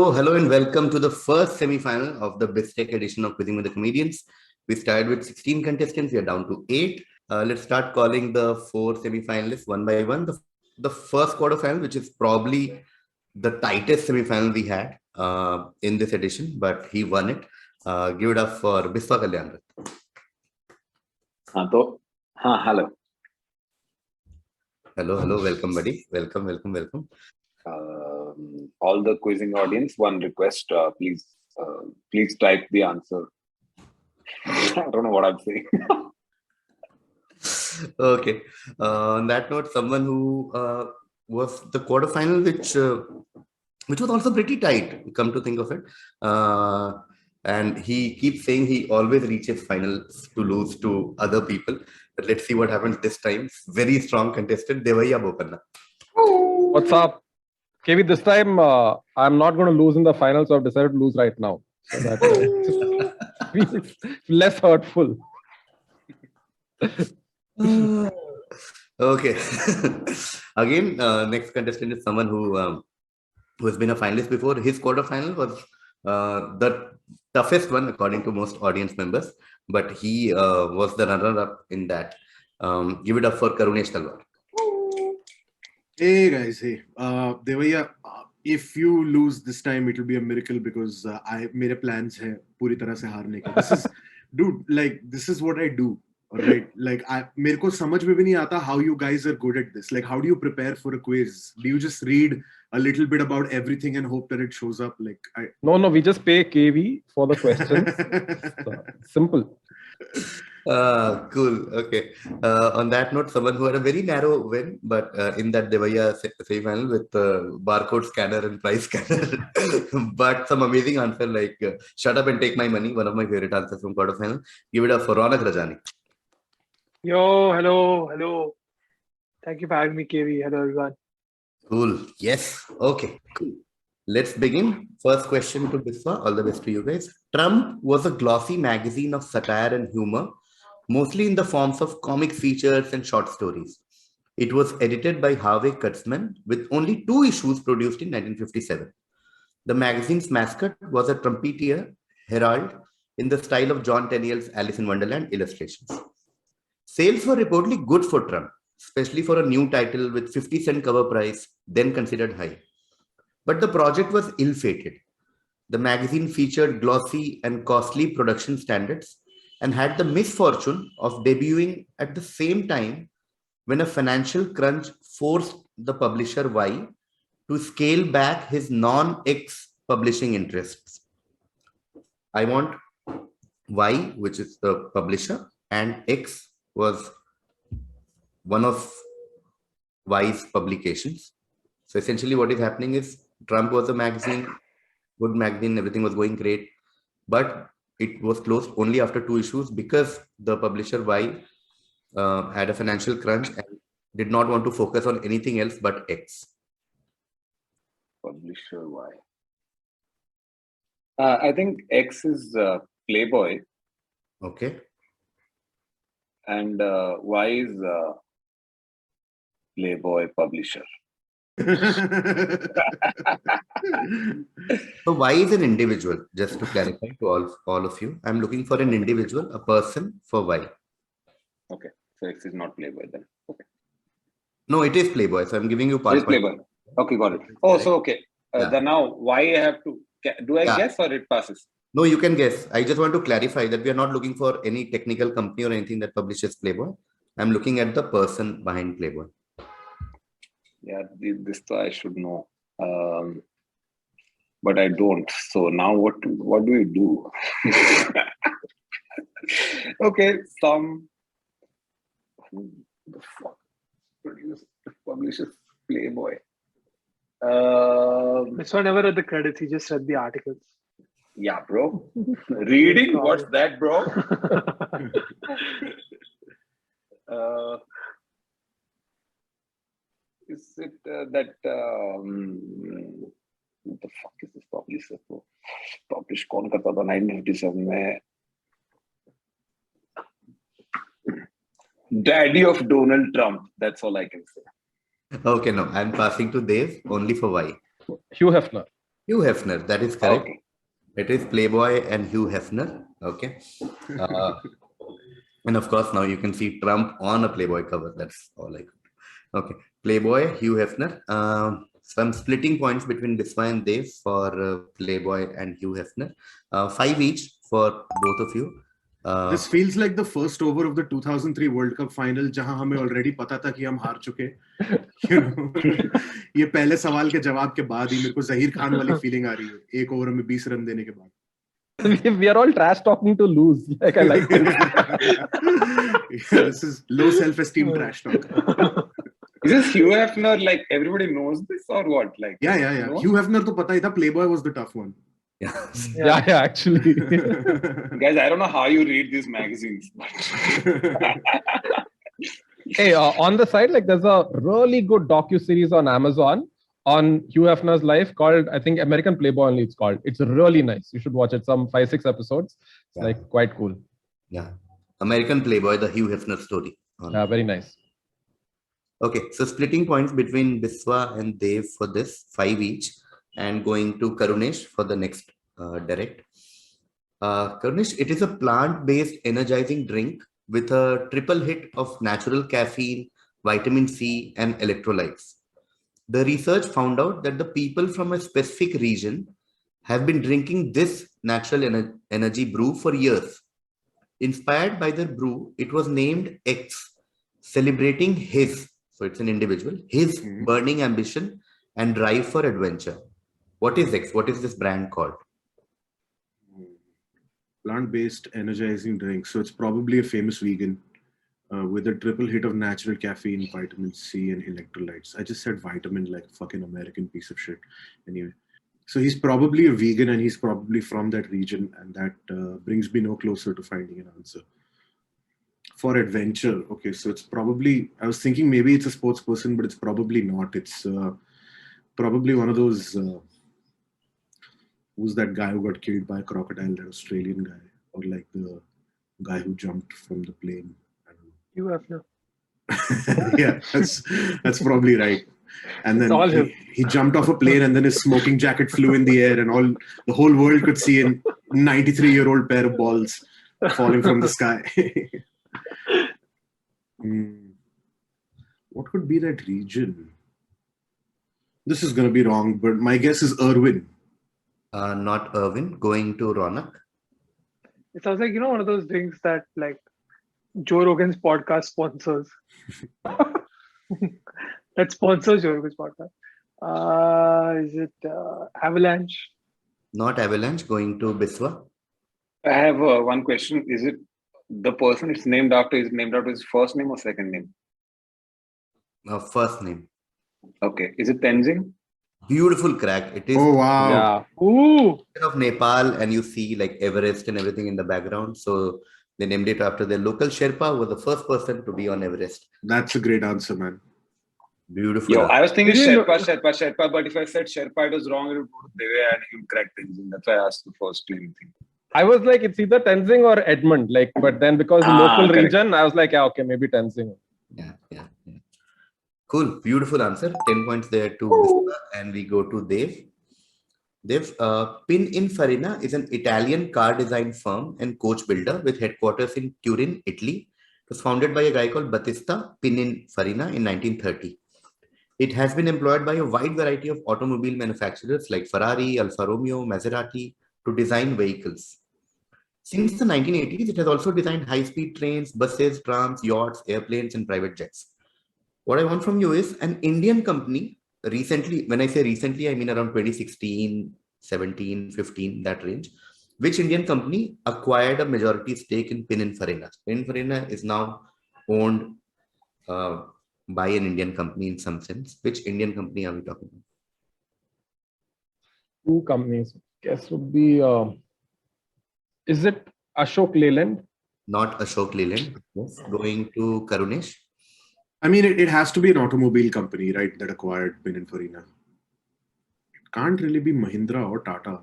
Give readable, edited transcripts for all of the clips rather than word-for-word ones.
Hello and welcome to the first semi-final of the BizTech edition of KVizzing With The Comedians. We started with 16 contestants. We are down to 8. Let's start calling the 4 semi-finalists one by one. The first quarterfinal, which is probably the tightest semi-final we had in this edition, but he won it. Give it up for Biswa Kalyan. Hello. Hello. Welcome, buddy. Welcome. All the quizzing audience, one request, please type the answer. I don't know what I'm saying. Okay. On that note, someone who was the quarterfinal, which was also pretty tight, come to think of it. And he keeps saying he always reaches finals to lose to other people. But let's see what happens this time. Very strong contestant, Devaiah Bopanna. What's up? KV, this time I'm not going to lose in the finals, so I've decided to lose right now. So that feels less hurtful. Okay. Again, next contestant is someone who has been a finalist before. His quarterfinal was the toughest one according to most audience members, but he was the runner-up in that. Give it up for Karunesh Talwar. Hey guys, hey. Devaiah, if you lose this time, it will be a miracle because मेरे plans है पूरी तरह से हारने के. This is, dude, like this is what I do. Alright, like मेरे को समझ में भी नहीं आता how you guys are good at this. Like, how do you prepare for a quiz? Do you just read a little bit about everything and hope that it shows up? Like, No, we just pay KV for the questions. So, simple. Cool. Okay. On that note, someone who had a very narrow win, but in that Devaiah semi-final with barcode scanner and price scanner, but some amazing answer like "shut up and take my money." One of my favorite answers from quarterfinal. Give it up for Raunaq Rajani. Yo, hello. Thank you for having me, KV. Hello, everyone. Cool. Yes. Okay. Cool. Let's begin. First question to Biswa. All the best to you guys. Trump was a glossy magazine of satire and humor, mostly in the forms of comic features and short stories. It was edited by Harvey Kurtzman with only 2 issues produced in 1957. The magazine's mascot was a trumpeter, Herald, in the style of John Tenniel's Alice in Wonderland illustrations. Sales were reportedly good for Trump, especially for a new title with 50-cent cover price, then considered high. But the project was ill-fated. The magazine featured glossy and costly production standards and had the misfortune of debuting at the same time when a financial crunch forced the publisher Y to scale back his non-X publishing interests. I want Y, which is the publisher, and X was one of Y's publications. So essentially what is happening is Trump was a magazine, good magazine, everything was going great, but it was closed only after 2 issues because the publisher Y had a financial crunch and did not want to focus on anything else but X. Publisher Y. I think X is Playboy. Okay. And Y is Playboy publisher. So Y is an individual, just to clarify to all of you. I'm looking for an individual, a person for Y. Okay. So X is not Playboy then. Okay. No, it is Playboy. So I'm giving you part. It is Playboy. Okay, got it. Oh, so okay. Then now Y I have to, do I guess or it passes? No, you can guess. I just want to clarify that we are not looking for any technical company or anything that publishes Playboy. I'm looking at the person behind Playboy. Yeah, this I should know, but I don't. So now what do you do? Okay, who the fuck publishes Playboy? This one never read the credits. He just read the articles. Yeah, bro. Reading? What's that, bro? Is it that what the fuck is this publisher? Publish कौन करता था 1957 में? Daddy of Donald Trump. That's all I can say. Okay, no, I'm passing to Dev only for Y. Hugh Hefner. Hugh Hefner, that is correct. Okay. It is Playboy and Hugh Hefner. Okay. Uh, and of course, now you can see Trump on a Playboy cover. That's all I could. Okay. Playboy, Hugh Hefner. So I'm splitting points between Biswa and Dev for Playboy and Hugh Hefner. 5 each for both of you. This feels like the first over of the 2003 World Cup final, जहां हमें already पता था कि हम हार चुके. You know, ये पहले सवाल के जवाब के बाद ही मेरे को जहीर खान वाली फीलिंग आ रही है. एक ओवर में 20 रन देने के बाद. We are all trash talking to lose. Like I like this. Yeah, this is low self-esteem trash talk. Is this Hugh Hefner? Like everybody knows this or what? Like Yeah. No? Hugh Hefner तो पता ही था. Playboy was the tough one. Yeah, actually. Guys, I don't know how you read these magazines. Hey, on the side, like there's a really good docu-series on Amazon on Hugh Hefner's life called, I think, American Playboy only it's called. It's really nice. You should watch it. Some 5-6 episodes. It's Yeah. like quite cool. Yeah. American Playboy, the Hugh Hefner story. Yeah, very nice. Okay, so splitting points between Biswa and Dev for this, 5 each, and going to Karunesh for the next direct. Karunesh, it is a plant-based energizing drink with a triple hit of natural caffeine, vitamin C, and electrolytes. The research found out that the people from a specific region have been drinking this natural energy brew for years. Inspired by their brew, it was named X, celebrating his, so it's an individual, his burning ambition and drive for adventure. What is X? What is this brand called? Plant-based energizing drink. So it's probably a famous vegan with a triple hit of natural caffeine, vitamin C, and electrolytes. I just said vitamin like a fucking American piece of shit. Anyway, so he's probably a vegan and he's probably from that region, and that brings me no closer to finding an answer. For adventure, okay, so it's probably, I was thinking maybe it's a sports person, but it's probably not. It's probably one of those, who's that guy who got killed by a crocodile, that Australian guy, or like the guy who jumped from the plane. I don't know. You have no. Yeah, that's probably right. And It's all then him. he jumped off a plane, and then his smoking jacket flew in the air, and the whole world could see a 93-year-old pair of balls falling from the sky. What could be that region? This is going to be wrong, but my guess is Irwin. Not Irwin, going to Raunaq. It sounds like, one of those drinks that like Joe Rogan's podcast sponsors. That sponsors Joe Rogan's podcast. Is it Avalanche? Not Avalanche, going to Biswa. I have one question. Is it the person it's named after is named after his first name or second name? First name. Okay. Is it Tenzing? Beautiful crack. It is Oh, wow. Yeah. Ooh. of Nepal, and you see like Everest and everything in the background. So they named it after their local Sherpa, who was the first person to be on Everest. That's a great answer, man. Beautiful. Yo, I was thinking Did you Sherpa, but if I said Sherpa, it was wrong. It would go to Devaiah and he would crack Tenzing. That's why I asked the first two thing. I was like, it's either Tenzing or Edmund. Like, but then because the local correct. region, I was like, yeah, okay, maybe Tenzing. Yeah. Cool. Beautiful answer. 10 points there to Biswa, and we go to Dev. Dev, Pininfarina is an Italian car design firm and coach builder with headquarters in Turin, Italy. It was founded by a guy called Battista Pininfarina in 1930. It has been employed by a wide variety of automobile manufacturers like Ferrari, Alfa Romeo, Maserati to design vehicles. Since the 1980s, it has also designed high-speed trains, buses, trams, yachts, airplanes, and private jets. What I want from you is an Indian company recently, when I say recently, I mean around 2016, 17, 15, that range. Which Indian company acquired a majority stake in Pininfarina? Pininfarina is now owned by an Indian company in some sense. Which Indian company are we talking about? Two companies. Guess would be, is it Ashok Leyland? Not Ashok Leyland. Yes. Going to Karunesh. I mean, it has to be an automobile company, right, that acquired Pininfarina. It can't really be Mahindra or Tata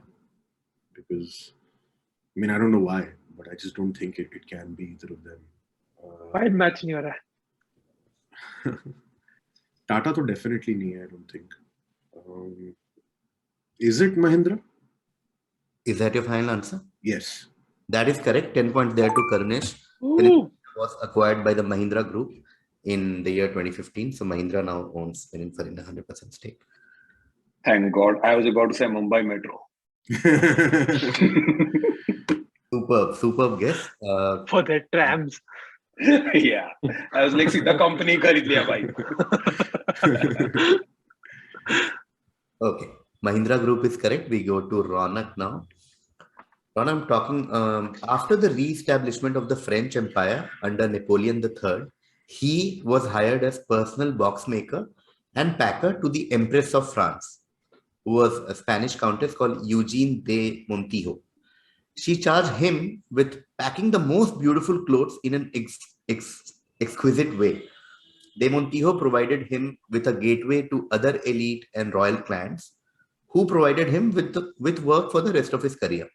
because, I mean, I don't know why, but I just don't think it can be either of them. Wide match in your eye. Tata to definitely nahi, I don't think. Is it Mahindra? Is that your final answer? Yes. That is correct. 10 points there to Karunesh. Ooh. Was acquired by the Mahindra Group in the year 2015. So Mahindra now owns Pininfarina in a 100% stake. Thank God. I was about to say Mumbai Metro. Superb guess. For their trams. Yeah. I was like, see, the company kharid liya bhai. Okay. Mahindra Group is correct. We go to Raunaq now. Ron, I'm talking after the re-establishment of the French Empire under Napoleon III, he was hired as personal box maker and packer to the Empress of France, who was a Spanish countess called Eugene de Montijo. She charged him with packing the most beautiful clothes in an exquisite way. De Montijo provided him with a gateway to other elite and royal clans, who provided him with work for the rest of his career.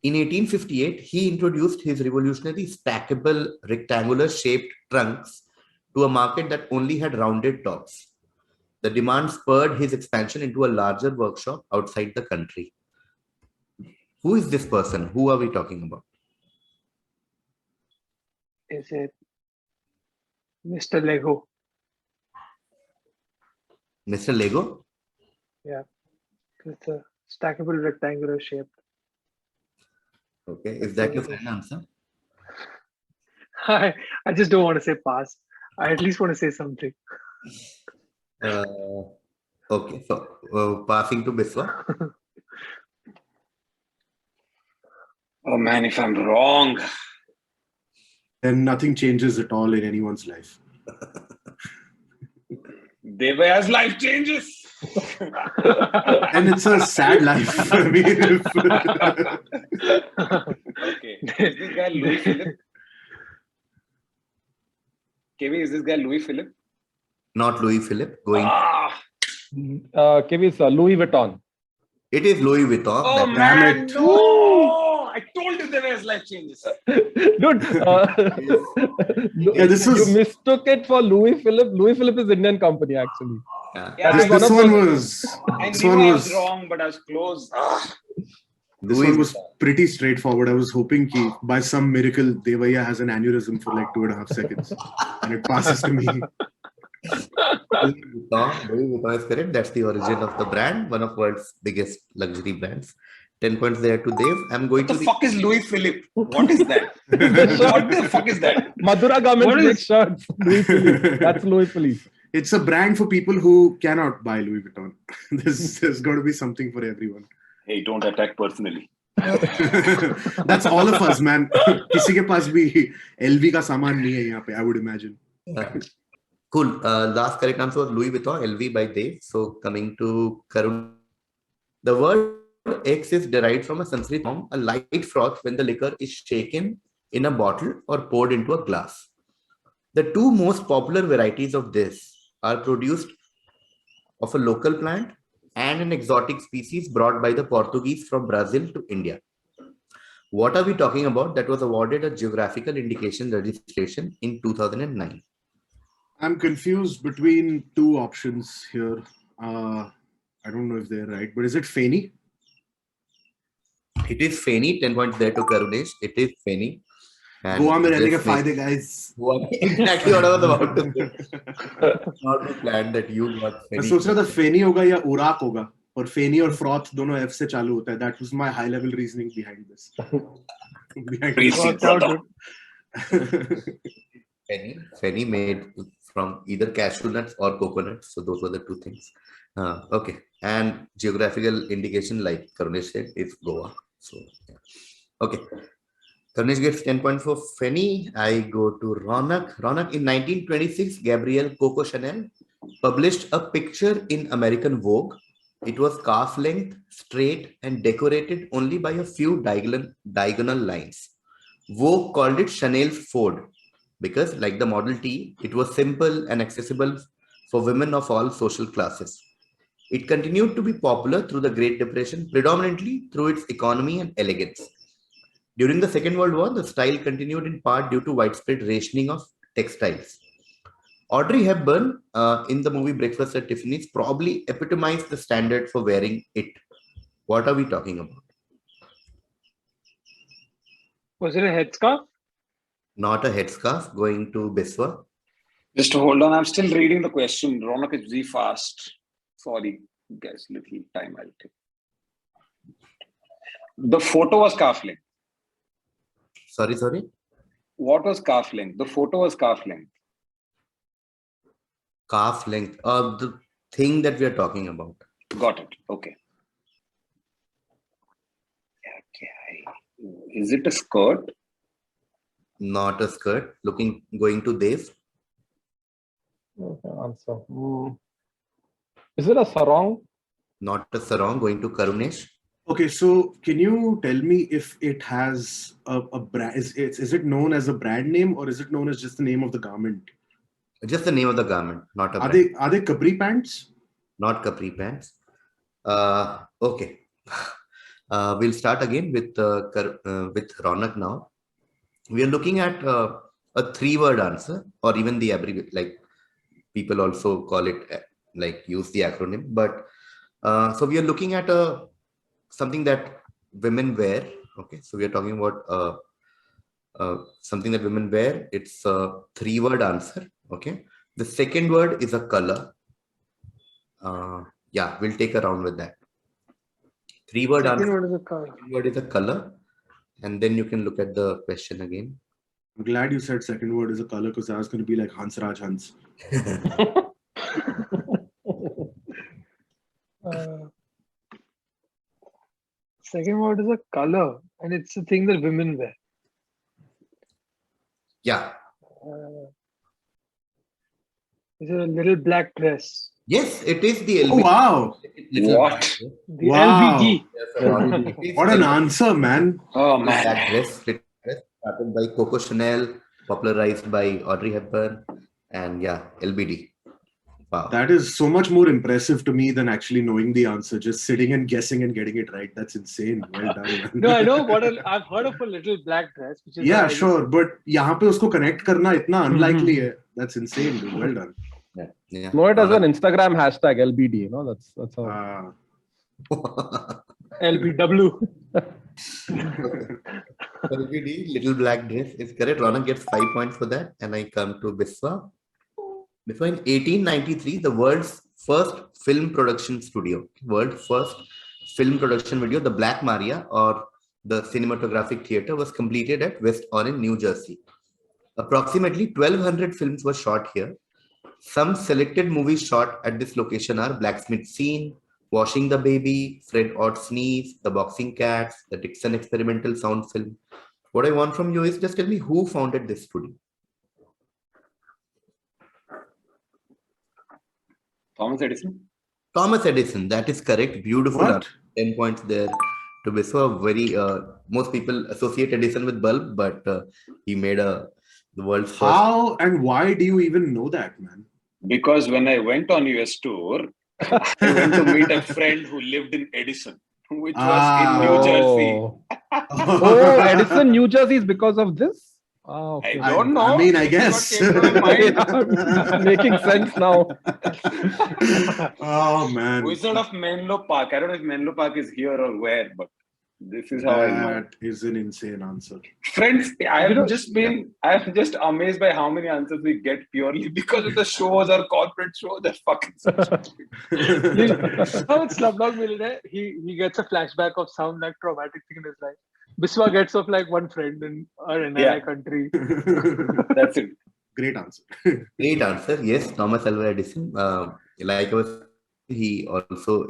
In 1858, he introduced his revolutionary stackable rectangular shaped trunks to a market that only had rounded tops. The demand spurred his expansion into a larger workshop outside the country. Who is this person? Who are we talking about? Is it Mr. Lego? Mr. Lego? Yeah. It's a stackable rectangular shape. Okay, is that your final answer? I just don't want to say pass. I at least want to say something. Okay, so passing to Biswa. Oh man, if I'm wrong. Then nothing changes at all in anyone's life. Devaiah's life changes. And it's a sad life. I mean, Okay. Is this guy Louis Philippe? KV, is this guy Louis Philippe? Not Louis Philippe. Going. KV, Louis Vuitton. It is Louis Vuitton. Oh man, no! I told you Devaiah's life changes. Dude, Yeah, this you was- mistook it for Louis Philippe. Louis Philippe is Indian company, actually. Yeah, That is this one one of was. I This knew one I was was. wrong, but I was close. This one was pretty straightforward. I was hoping ki by some miracle Devaiah has an aneurysm for like 2.5 seconds, and it passes to me. Louis Vuitton is correct. That's the origin of the brand, one of world's biggest luxury brands. 10 points there to Dev. I'm going What to the fuck is Louis Philippe? What is that? What the fuck is that? Madura What Garments is- makes shirts. Louis Philippe. That's Louis Philippe. It's a brand for people who cannot buy Louis Vuitton. There's got to be something for everyone. Hey, don't attack personally. That's all of us, man. किसी के पास भी LV का सामान नहीं है यहाँ पे, I would imagine. Cool. Last correct answer was Louis Vuitton, LV by Dev. So coming to Karun. The word X is derived from a Sanskrit form, a light froth when the liquor is shaken in a bottle or poured into a glass. The two most popular varieties of this are produced of a local plant and an exotic species brought by the Portuguese from Brazil to India. What are we talking about? That was awarded a geographical indication registration in 2009. I'm confused between two options here. I don't know if they're right, but is it Feni? It is Feni. 10 points there to Karunesh. It is Feni. Goa में रहने के फायदे, guys. Exactly what I was about to say. Not the plan that you got. मैं सोच रहा था फेनी होगा या उराक होगा, और फेनी और फ्रॉथ दोनों F से चालू होता है. That was my high level reasoning behind this. Worked out, dude. Feni made from either cashew nuts or coconuts. So those were the two things. Okay. And geographical indication, like Karunesh said, is Goa. So, yeah. Okay. Karunesh gets 10 points for Feni. I go to Raunaq. Raunaq in 1926, Gabrielle Coco Chanel published a picture in American Vogue. It was calf length, straight, and decorated only by a few diagonal lines. Vogue called it Chanel's Ford because, like the Model T, it was simple and accessible for women of all social classes. It continued to be popular through the Great Depression, predominantly through its economy and elegance. During the Second World War, the style continued in part due to widespread rationing of textiles. Audrey Hepburn in the movie Breakfast at Tiffany's probably epitomized the standard for wearing it. What are we talking about? Was it a headscarf? Not a headscarf. Going to Biswa. Just hold on. I'm still reading the question. Raunaq is very fast. Sorry, guys. Little time I'll take. The photo was calf length. Sorry. What was calf length? The photo was calf length. Calf length. The thing that we are talking about. Got it. Okay. Is it a skirt? Not a skirt. Going to Dev. Okay, answer. Is it a sarong? Not a sarong. Going to Karunesh. Okay, so can you tell me if it has a brand? Is it known as a brand name or is it known as just the name of the garment? Just the name of the garment, not a Are brand. they capri pants? Not capri pants. Okay. We'll start again with Raunaq now. We are looking at a 3-word answer, or even the abbreviation, like people also call it, like use the acronym. But so we are looking at something that women wear. Okay, so we are talking about something that women wear. It's a 3-word answer. Okay, the second word is a color. Yeah, we'll take a round with that. 3-word Second answer. word is a color. Second word is a color, and then you can look at the question again. I'm glad you said second word is a color because I was going to be like Hansraj Hans. Second word is a color, and it's a thing that women wear. Yeah. Is it a little black dress? Yes, it is the LBD. Oh wow! What? The Wow. LBD. What an answer, man! Oh man. That dress started by Coco Chanel, popularized by Audrey Hepburn, and yeah, LBD. Wow. That is so much more impressive to me than actually knowing the answer. Just sitting and guessing and getting it right. That's insane. Well done, man. No, I know I've heard of a little black dress, which is Yeah, sure, but यहाँ पे उसको connect करना इतना unlikely है. That's insane, dude. Well done. Yeah. No, it has an Instagram hashtag LBD. You know, that's how. LBW. LBD, little black dress is correct. Raunaq gets 5 points for that, and I come to Biswa. Biswa, in 1893, the world's first film production studio, the Black Maria, or the cinematographic theater, was completed at West Orange, New Jersey. Approximately 1,200 films were shot here. Some selected movies shot at this location are Blacksmith Scene, Washing the Baby, Fred Odd Sneeze, The Boxing Cats, the Dixon Experimental Sound Film. What I want from you is just tell me who founded this studio. Thomas Edison. Thomas Edison, that is correct. Beautiful. What? 10 points there to Biswa. Very most people associate Edison with bulb, but he made the world's first. How and why do you even know that, man? Because when I went on US tour, I went to meet a friend who lived in Edison, which was in New Jersey. Oh, Edison, New Jersey is because of this? Oh, okay. I don't know. I mean, I This is guess. what came to my mind. Making sense now. Oh man, Wizard of Menlo Park. I don't know if Menlo Park is here or where, but this is how I know. that is an insane answer. Friends, I've just amazed by how many answers we get purely because of the shows or corporate shows. They're fucking How it's Slumdog Millionaire, he gets a flashback of some like traumatic thing in his life. Biswa gets of like one friend in our NRI country. That's it. Great answer. Great answer. Yes, Thomas Alva Edison. Like I was, he also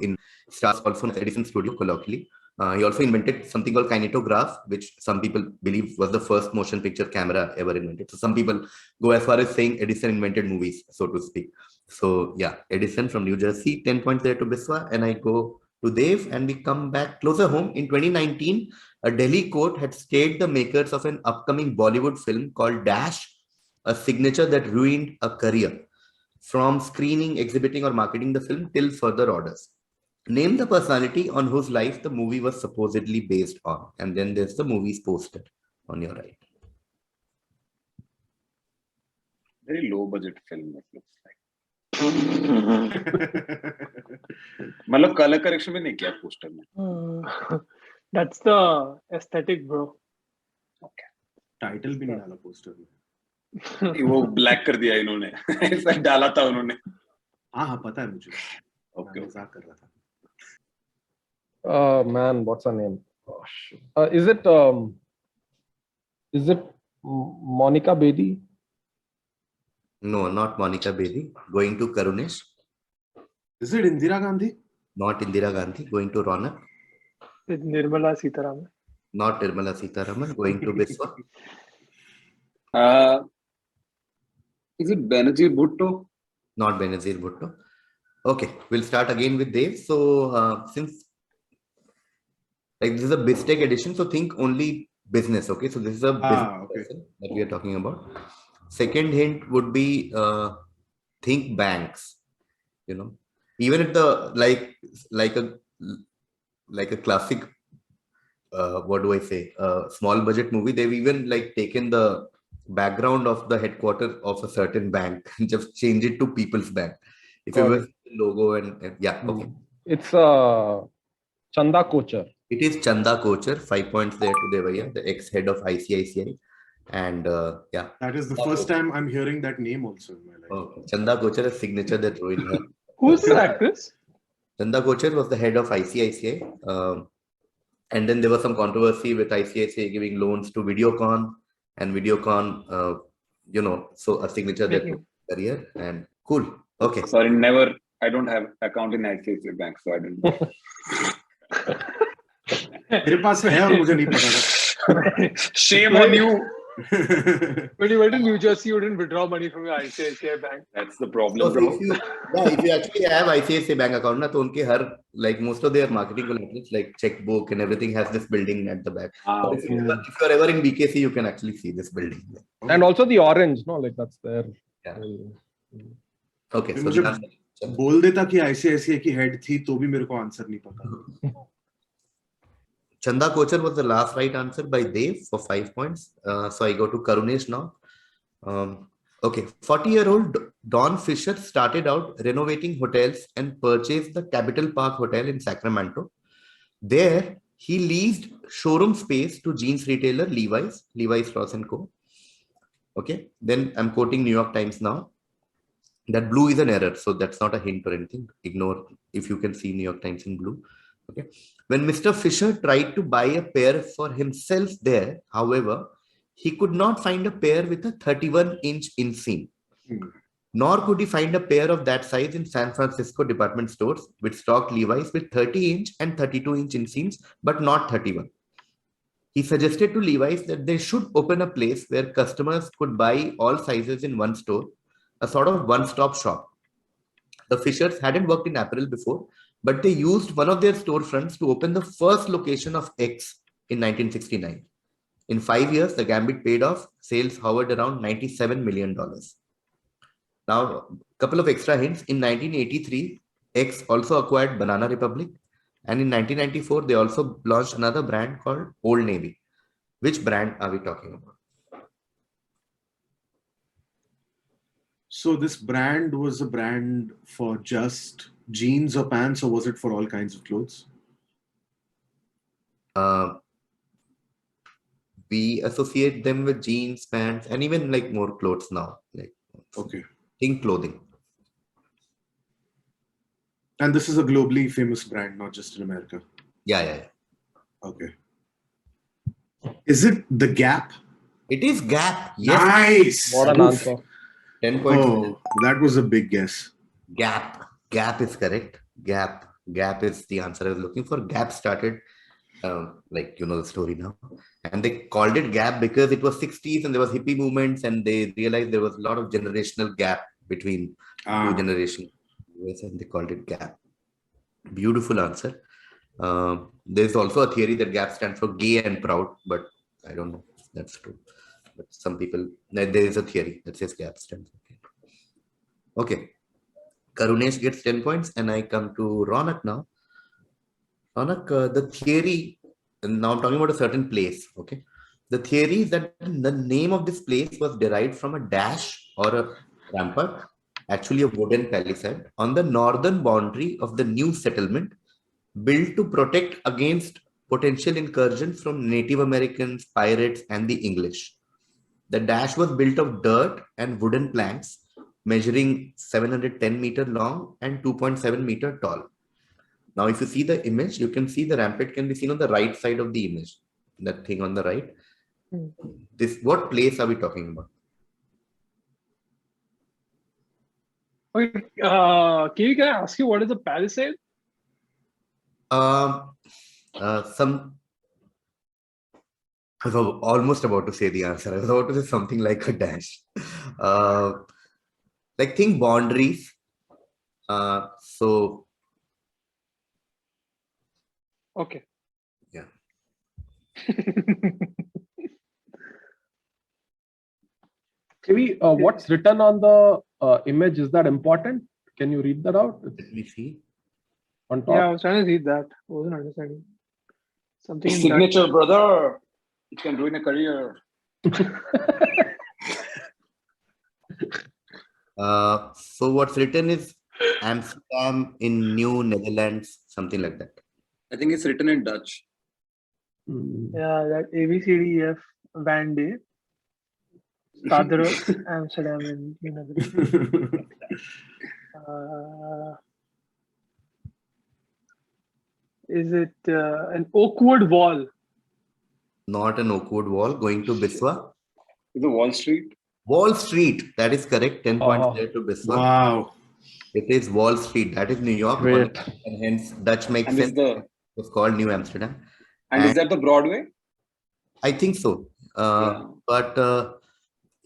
starts also in Edison studio colloquially. He also invented something called kinetograph, which some people believe was the first motion picture camera ever invented. So some people go as far as saying Edison invented movies, so to speak. So yeah, Edison from New Jersey, 10 points there to Biswa, and I go to Dev, and we come back closer home. In 2019, a Delhi court had stayed the makers of an upcoming Bollywood film called Dash, a signature that ruined a career, from screening, exhibiting, or marketing the film till further orders. Name the personality on whose life the movie was supposedly based on. And then there's the movie's poster on your right. Very low budget film, it looks like. मतलब color correction भी नहीं किया poster में. That's the aesthetic, bro. Title भी नहीं डाला poster में. वो black कर दिया इन्होंने. ऐसा डाला था उन्होंने. हाँ पता है मुझे. Okay. मैं मजाक कर रहा था. Man, what's her name? Gosh. Is it Monica Bedi? No, not Monica Bedi. Going to Karunesh. Is it Indira Gandhi? Not Indira Gandhi. Going to Raunaq. It's Nirmala Sitaraman. Not Nirmala Sitaraman. Going to Biswa. Is it Benazir Bhutto? Not Benazir Bhutto. Okay, we'll start again with Dave. So since like this is a BizTech edition, so think only business. Okay, so this is a business person that we are talking about. Second hint would be think banks. You know, even if the like a classic what do I say, small budget movie, they've even like taken the background of the headquarters of a certain bank and just change it to People's Bank. If you were logo and yeah, okay. It's Chanda Kochar. It is Chanda Kochar. 5 points there to Devaiah, the ex-head of ICICI. And yeah. That is the first time I'm hearing that name also in my life. Oh, Chanda Kochar, a signature that ruined her. Who's the actress? Chanda Kochar was the head of ICICI. And then there was some controversy with ICICI giving loans to Videocon. And Videocon, you know, so a signature that ruined her career. And cool. Okay. Sorry, never. I don't have account in ICICI Bank, so I didn't know. मेरे पास है और मुझे नहीं पता था. Shame on you. When you went to New Jersey, you didn't withdraw money from your ICICI bank. That's the problem, So bro. if you actually have ICICI bank account, na, to unke har, like most of their marketing collaterals, like checkbook and everything has this building at the back. Okay. If you're ever in BKC, you can actually see this building. And also the orange, no, like that's there. Yeah. Okay. So मुझे बोल देता कि ICICI की head थी तो भी मेरे को आंसर नहीं पता. Chanda Kochar was the last right answer by Dev for 5 points. So I go to Karunesh now. Okay, 40-year-old Don Fisher started out renovating hotels and purchased the Capital Park Hotel in Sacramento. There, he leased showroom space to jeans retailer Levi's Ross & Co. Okay, then I'm quoting New York Times now. That blue is an error, so that's not a hint or anything. Ignore if you can see New York Times in blue. Okay. When Mr. Fisher tried to buy a pair for himself there, however, he could not find a pair with a 31-inch inseam. Nor could he find a pair of that size in San Francisco department stores which stocked Levi's with 30-inch and 32-inch inseams, but not 31. He suggested to Levi's that they should open a place where customers could buy all sizes in one store, a sort of one-stop shop. The Fishers hadn't worked in apparel before, but they used one of their storefronts to open the first location of X in 1969. In 5 years, the gambit paid off. Sales hovered around $97 million. Now, a couple of extra hints. In 1983, X also acquired Banana Republic. And in 1994, they also launched another brand called Old Navy. Which brand are we talking about? So this brand was a brand for just jeans or pants, or was it for all kinds of clothes? We associate them with jeans, pants, and even like more clothes now. Like, okay. Think clothing. And this is a globally famous brand, not just in America. Yeah. Okay. Is it The Gap? It is Gap. Yes. Nice. What an answer. 10 points. Oh, that was a big guess. Gap is correct. Gap is the answer I was looking for. Gap started, like you know the story now, and they called it Gap because it was 60s and there was hippie movements, and they realized there was a lot of generational gap between new generation, and they called it Gap. Beautiful answer. There's also a theory that Gap stands for gay and proud, but I don't know if that's true. But some people, there is a theory that says Gap stands for gay. Okay. Karunesh gets 10 points, and I come to Raunaq now. Raunaq, the theory, now I'm talking about a certain place, okay? The theory is that the name of this place was derived from a dash or a rampart, actually a wooden palisade, on the northern boundary of the new settlement, built to protect against potential incursions from Native Americans, pirates, and the English. The dash was built of dirt and wooden planks, measuring 710-meter long and 2.7-meter tall. Now, if you see the image, you can see the rampart can be seen on the right side of the image. That thing on the right. What place are we talking about? Okay, Kiwi, can I ask you what is a palisade? I was almost about to say the answer. I was about to say something like a dash. Like think boundaries. So Okay. yeah. Kiwi, what's written on the image? Is that important? Can you read that out? Let me see. On top. Yeah, I was trying to read that. I wasn't understanding. Something in Signature, brother. It can ruin a career. So what's written is Amsterdam in New Netherlands, something like that. I think it's written in Dutch. Yeah, that ABCDEF Van Day. Stadler, Amsterdam, and is it an oakwood wall? Not an oakwood wall. Going to Biswa. Is it Wall Street? Wall Street. That is correct. 10 points there to Biswa. Wow. It is Wall Street. That is New York. Great. And hence Dutch makes And sense. is It's called New Amsterdam. is that the Broadway? I think so. But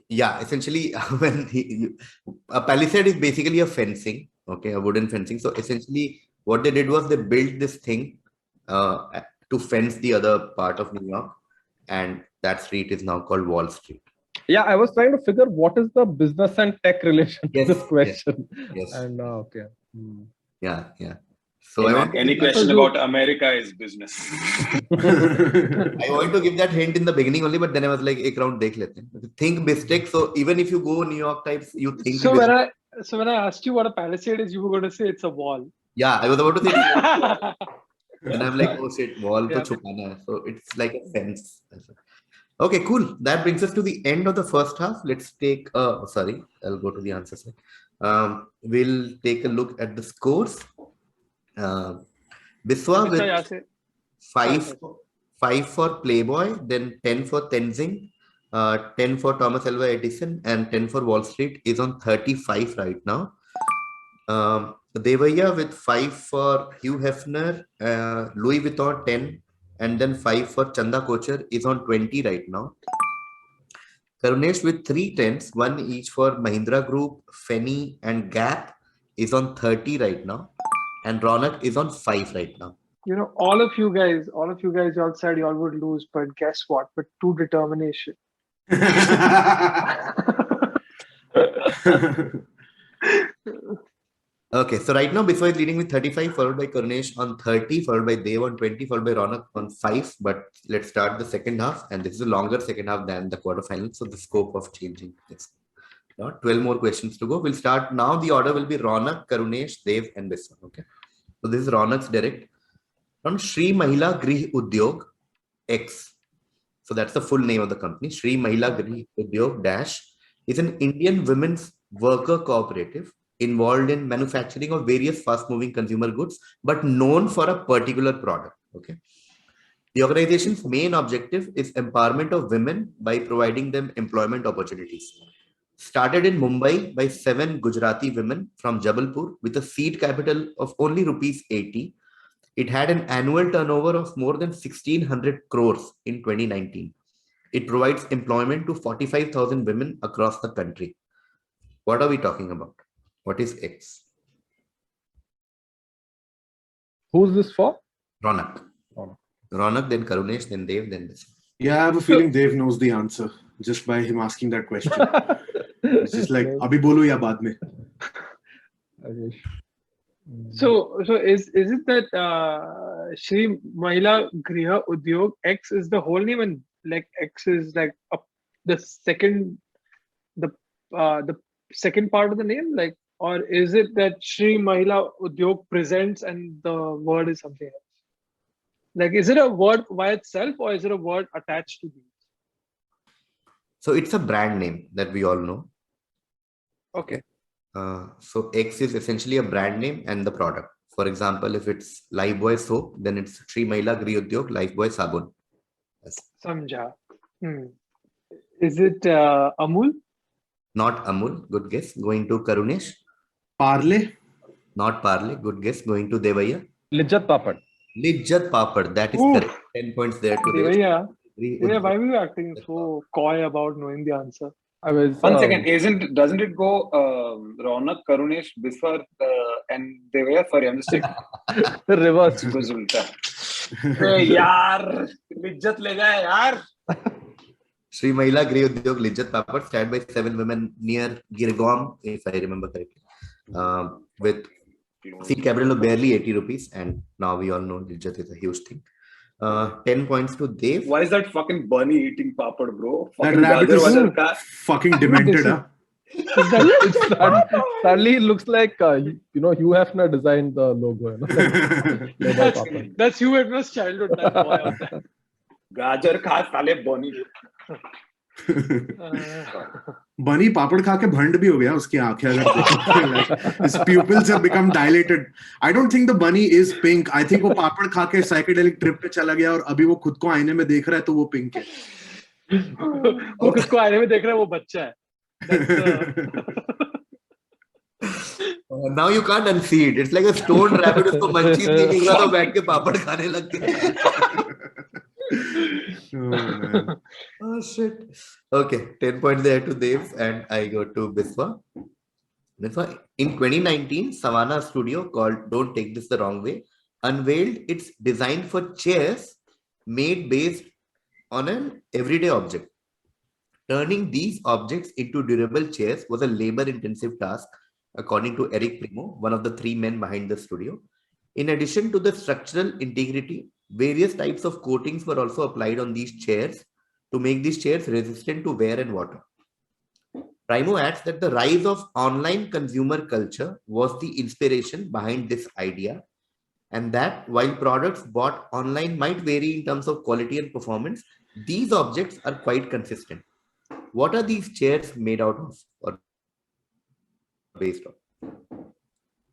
yeah, essentially, when a palisade is basically a fencing, okay, a wooden fencing. So essentially, what they did was they built this thing to fence the other part of New York, and that street is now called Wall Street. Yeah, I was trying to figure what is the business and tech relation to this question. Yes. And okay. Yeah. So Any question about America is business. I want to give that hint in the beginning only, but then I was like, "Ek round dekh lete hain." Think BizTech. So even if you go New York types, you think. So when I asked you what a palisade is, you were going to say it's a wall. Yeah, I was about to say. And I'm like, oh shit, wall to chupana hai. So it's like a fence. Okay, cool. That brings us to the end of the first half. Let's take. Sorry, I'll go to the answer side. We'll take a look at the scores. Biswa with 5 for Playboy, then 10 for Tenzing, 10 for Thomas Alva Edison, and 10 for Wall Street is on 35 right now. Devaiah with 5 for Hugh Hefner, Louis Vuitton 10, and then 5 for Chanda Kochar is on 20 right now. Karunesh with 3 10s, 1 each for Mahindra Group, Fenny, and Gap is on 30 right now. And Raunaq is on 5 right now. You know, all of you guys outside, y'all would lose, but guess what? With true determination. Okay, so right now Biswa is leading with 35, followed by Karunesh on 30, followed by Dev on 20, followed by Raunaq on 5. But let's start the second half, and this is a longer second half than the quarterfinals, so the scope of changing is 12 more questions to go. We'll start now. The order will be Raunaq, Karunesh, Dev, and Biswa. Okay, so this is Raunaq's direct. From Shri Mahila Grih Udyog X. So that's the full name of the company. Shri Mahila Grih Udyog Dash is an Indian women's worker cooperative involved in manufacturing of various fast-moving consumer goods, but known for a particular product. Okay. The organization's main objective is empowerment of women by providing them employment opportunities. Started in Mumbai by 7 Gujarati women from Jabalpur with a seed capital of only rupees 80. It had an annual turnover of more than 1,600 crores in 2019. It provides employment to 45,000 women across the country. What are we talking about? What is X? Who's this for? Raunaq. Raunaq, then Karunesh, then Dev, then this. Yeah, I have a feeling Dev knows the answer just by him asking that question. It's just like, abhi bolo ya baad mein. So is it that Shri Mahila Griha Udyog X is the whole name, and like X is like the second, the the second part of the name, like, or is it that Shri Mahila Udyog presents and the word is something else? Like, is it a word by itself or is it a word attached to these? So it's a brand name that we all know. Okay. So X is essentially a brand name and the product. For example, if it's Lifebuoy soap, then it's Shri Mahila Grih Udyog Lifebuoy Sabun. Yes. Samjha. Is it Amul? Not Amul, good guess. Going to Karunesh. Parle. Not Parle, good guess. Going to Devaiah. Lijjat Papad. Lijjat Papad, that is Ooh. correct. 10 points there to Devaiah. Grih Yeah, Udyog. why were you acting so coy about knowing the answer? I was 1 second. Doesn't it go Raunaq, Karunesh, Biswa, and Devaiah? Sorry, I'm just checking. reverse. Goes ulta. यार इज्जत ले जाए यार. Shri Mahila Grih Udyog Lijjat Papad, started by 7 women near Girgaon, if I remember correctly, with fee capital of barely 80 rupees. And now we all know Lijjat is a huge thing. 10 points to Dev. Why is that fucking bunny eating papad, bro? That Fucking rabbit gajar is wajar ka. fucking demented, huh? Is that Sadly, it looks like Hugh Hefner designed the logo. You know, Playboy Papad. that's Hugh Hefner's childhood, that boy out there. Gajar kha साले bunny. बनी पापड़ खा के भंड भी हो गया उसकी आंखें अगर देखो his pupils have become dilated. I don't think the bunny is pink. I think वो पापड़ खा के psychedelic trip पे चला गया और अभी वो खुद को आईने में देख रहा है तो वो पिंक है. वो किसको आईने में देख रहा है, वो बच्चा है. Now you can't unsee it. It's like a stoned rabbit. उसको मंचीज नहीं दिख रहा तो बैठ के पापड़ खाने लग गया. Oh man. Oh shit. Okay, 10 points there to Dev, and I go to Biswa. Biswa, in 2019, Savannah studio called Don't Take This the Wrong Way unveiled its design for chairs made based on an everyday object. Turning these objects into durable chairs was a labor-intensive task, according to Eric Primo, one of the 3 men behind the studio. In addition to the structural integrity, various types of coatings were also applied on these chairs to make these chairs resistant to wear and water. Primo adds that the rise of online consumer culture was the inspiration behind this idea, and that while products bought online might vary in terms of quality and performance, these objects are quite consistent. What are these chairs made out of or based on?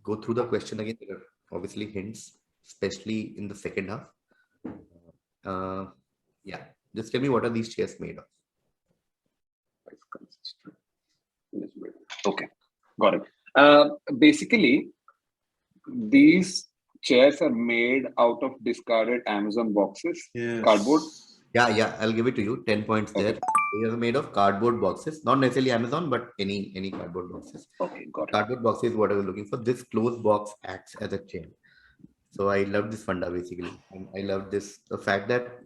Go through the question again. There are obviously hints, especially in the second half. Yeah, just tell me, what are these chairs made of? Okay, got it. Basically, these chairs are made out of discarded Amazon boxes, Yes. cardboard. Yeah, I'll give it to you. 10 points there. They are made of cardboard boxes, not necessarily Amazon, but any cardboard boxes. Okay, got it. Cardboard box is what I was looking for. This closed box acts as a chair. So I love this funda basically. And I love the fact that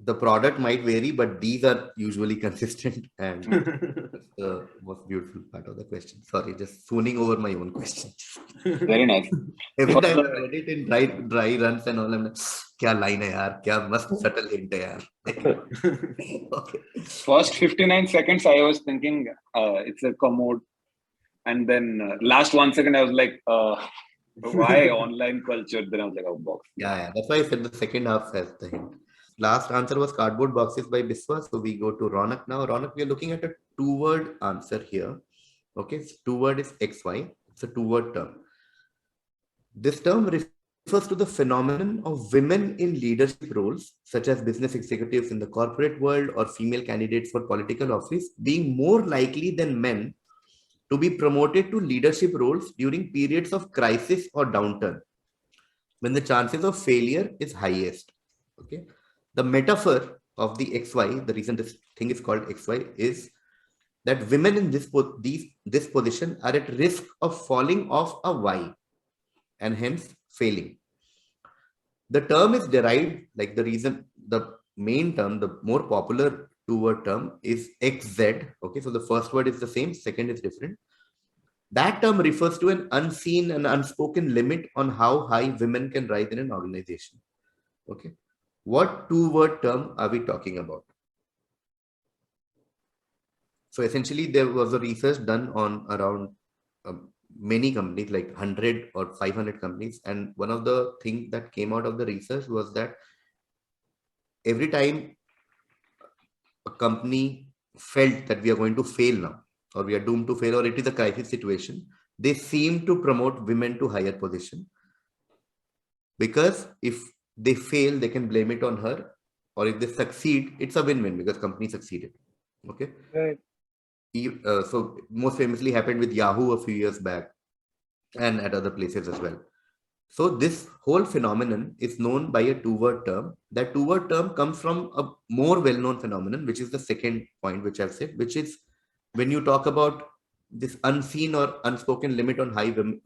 the product might vary, but these are usually consistent, and that's the most beautiful part of the question. Sorry, just swooning over my own question. Very nice. Every time I read it in dry runs and all, I'm like, kya line hai yaar, kya mast subtle hint hai yaar. Okay. First 59 seconds, I was thinking it's a commode. And then last 1 second, I was like, why online culture? Then I was like, oh, box. Yeah, that's why I said the second half has the hint. Last answer was cardboard boxes by Biswa. So we go to Raunaq now. Raunaq, we are looking at a 2-word answer here. Okay, so 2-word is XY. It's a 2-word term. This term refers to the phenomenon of women in leadership roles, such as business executives in the corporate world or female candidates for political office, being more likely than men to be promoted to leadership roles during periods of crisis or downturn, when the chances of failure is highest. Okay. The metaphor of the XY, the reason this thing is called XY, is that women in this position are at risk of falling off a Y and hence failing. The term is derived, like the main term, the more popular 2-word term is XZ. Okay, so the first word is the same, second is different. That term refers to an unseen and unspoken limit on how high women can rise in an organization. Okay. What 2-word term are we talking about? So essentially, there was a research done on around many companies, like 100 or 500 companies. And one of the things that came out of the research was that every time a company felt that we are going to fail now, or we are doomed to fail, or it is a crisis situation, they seem to promote women to higher position. Because if they fail, they can blame it on her, or if they succeed, it's a win-win because company succeeded. Okay. Right. So most famously happened with Yahoo a few years back, and at other places as well. So this whole phenomenon is known by a two-word term. That two-word term comes from a more well-known phenomenon, which is the second point which I've said, which is when you talk about this unseen or unspoken limit on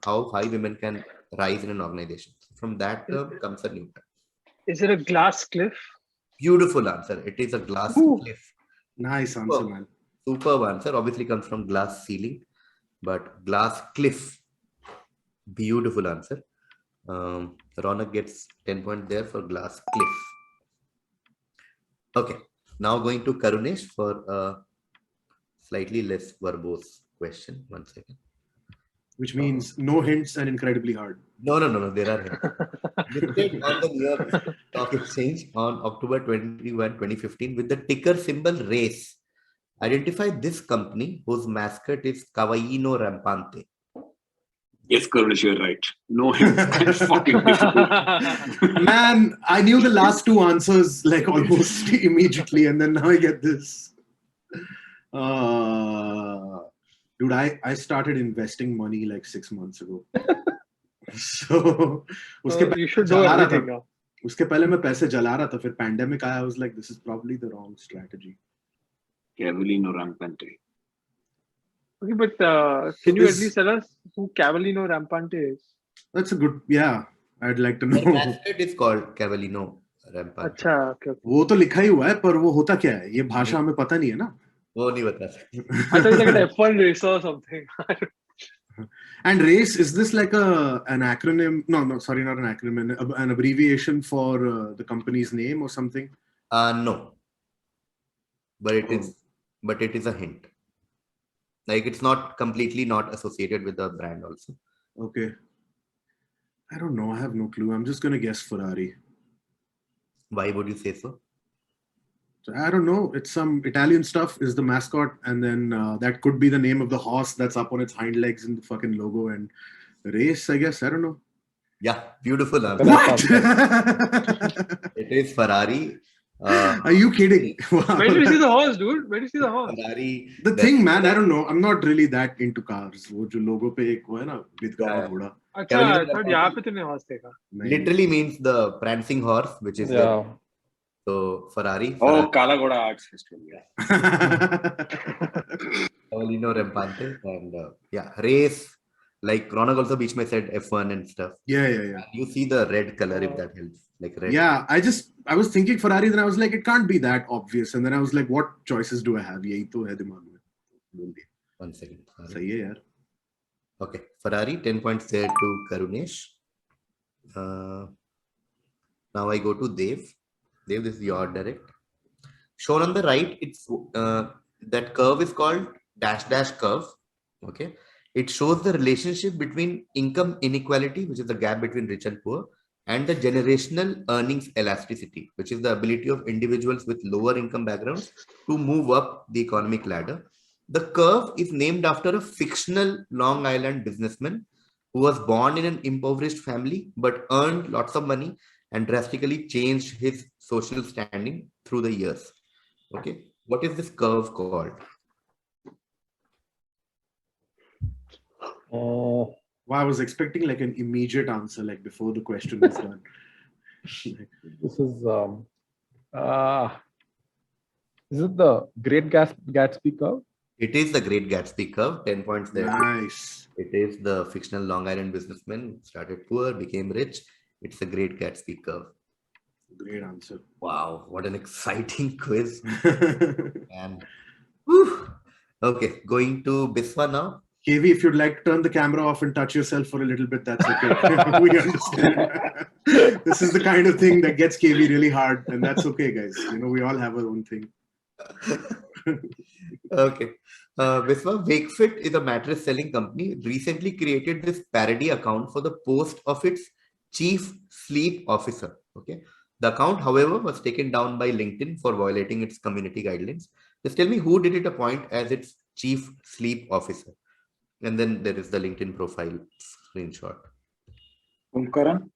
how high women can rise in an organization. From that term comes a new term. Is it a glass cliff? Beautiful answer. It is a glass Ooh. cliff. Nice answer, man. Superb answer. Obviously comes from glass ceiling, but glass cliff. Beautiful answer. Raunaq gets 10 points there for glass cliff. Okay, now going to Karunesh for a slightly less verbose question. 1 second. Which means no hints and incredibly hard. No, there are hints. Listed on the New York Stock Exchange on October 21, 2015 with the ticker symbol RACE. Identify this company whose mascot is Cavallino Rampante. Yes, Karunesh, you're right. No hints. It's fucking difficult. Man, I knew the last two answers like almost immediately, and then now I get this. Dude, I started investing money like 6 months ago. So You should know everything now. उसके पहले मैं पैसे जला रहा था, फिर pandemic आया, I was like, this is probably the wrong strategy. Cavallino Rampante. Okay, but can you at least tell us who Cavallino Rampante is? That's a good, yeah. I'd like to The know. mascot is called Cavallino Rampante. अच्छा, okay. वो तो लिखा ही हुआ है, पर वो होता क्या है? ये भाषा हमें पता नहीं है ना. वो नहीं बता सकते. I thought it's like an F1 racer or something. And race, is this like an acronym? No, sorry, not an acronym. An abbreviation for the company's name or something? No. But it is a hint. Like it's not completely not associated with the brand also. Okay. I don't know. I have no clue. I'm just going to guess Ferrari. Why would you say so? So, I don't know. It's some Italian stuff is the mascot. And then that could be the name of the horse that's up on its hind legs in the fucking logo. And race, I guess. I don't know. Yeah, beautiful answer. What? It is Ferrari. Are you kidding? Wow. Where did you see the horse, dude? Where did you see the horse? Ferrari. The thing, man, I don't know. I'm not really that into cars. वो जो logo पे एक वो है ना, विदगावा घोड़ा. अच्छा, I thought यहाँ पे तूने horse देखा. Literally means the prancing horse, which is so Ferrari. Oh, Kala Ghoda Arts Festival. Yeah. Cavallino Rampante and race. Like Raunaq also beach mein said F1 and stuff. Yeah. You see the red color if that helps. Like red. Yeah, I was thinking Ferrari, then I was like, it can't be that obvious. And then I was like, what choices do I have? यही तो है दिमाग में. 1 second. सही है यार. Okay, Ferrari, 10 points there to Karunesh. Now I go to Dev. Dev, this is your direct. Shown on the right, it's that curve is called dash curve. Okay, it shows the relationship between income inequality, which is the gap between rich and poor, and the generational earnings elasticity, which is the ability of individuals with lower income backgrounds to move up the economic ladder. The curve is named after a fictional Long Island businessman who was born in an impoverished family but earned lots of money and drastically changed his social standing through the years. Okay, what is this curve called? Wow, I was expecting like an immediate answer, like before the question was done. This is it the Great Gatsby curve? It is the Great Gatsby curve, 10 points there. Nice. It is the fictional Long Island businessman, started poor, became rich. It's the Great Gatsby curve. Great answer. Wow, what an exciting quiz. And whew. Okay, going to Biswa now. KV, if you'd like to turn the camera off and touch yourself for a little bit, that's okay. We understand. This is the kind of thing that gets KV really hard, and that's okay, guys. You know, we all have our own thing. Okay. Biswa, Wakefit is a mattress selling company. Recently created this parody account for the post of its chief sleep officer. Okay. The account, however, was taken down by LinkedIn for violating its community guidelines. Just tell me who did it appoint as its chief sleep officer? And then there is the LinkedIn profile screenshot. Kumkaran?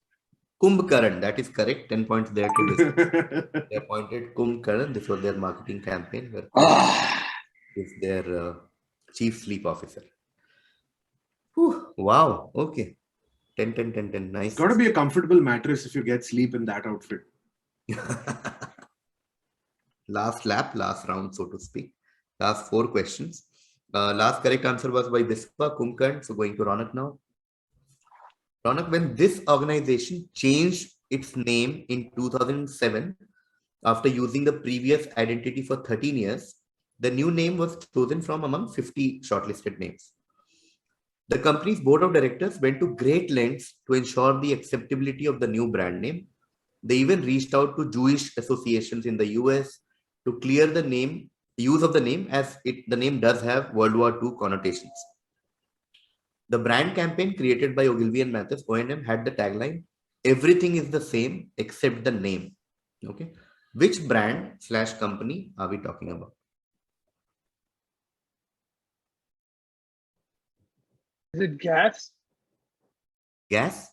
Kumbhkaran, that is correct. 10 points there to Biswa. They appointed Kumbhkaran. This was their marketing campaign where Kumbhkaran is their chief sleep officer. Whew, wow. Okay. 10, 10, 10, 10. Nice. It's got to be a comfortable mattress if you get sleep in that outfit. Last lap, last round, so to speak. Last 4 questions. Last correct answer was by Biswa, Kumbhkaran. So going to Raunaq now. Raunaq, when this organization changed its name in 2007, after using the previous identity for 13 years, the new name was chosen from among 50 shortlisted names. The company's board of directors went to great lengths to ensure the acceptability of the new brand name. They even reached out to Jewish associations in the US to clear the use of the name, as the name does have World War II connotations. The brand campaign created by Ogilvy and Mathes, O&M, had the tagline, "Everything is the same except the name." Okay. Which brand / company are we talking about? Is it gas? Gas?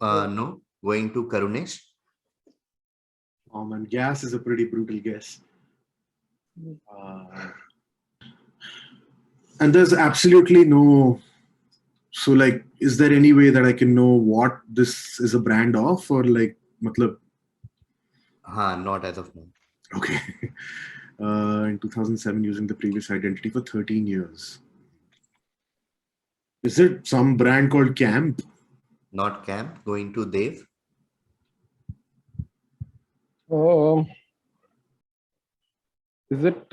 Yeah. No. Going to Karunesh. Oh man, gas is a pretty brutal guess. And there's absolutely no. So, like, is there any way that I can know what this is a brand of, or like, matlab? Not as of now. Okay. In 2007, using the previous identity for 13 years. Is it some brand called Camp? Not Camp. Going to Dev. Is it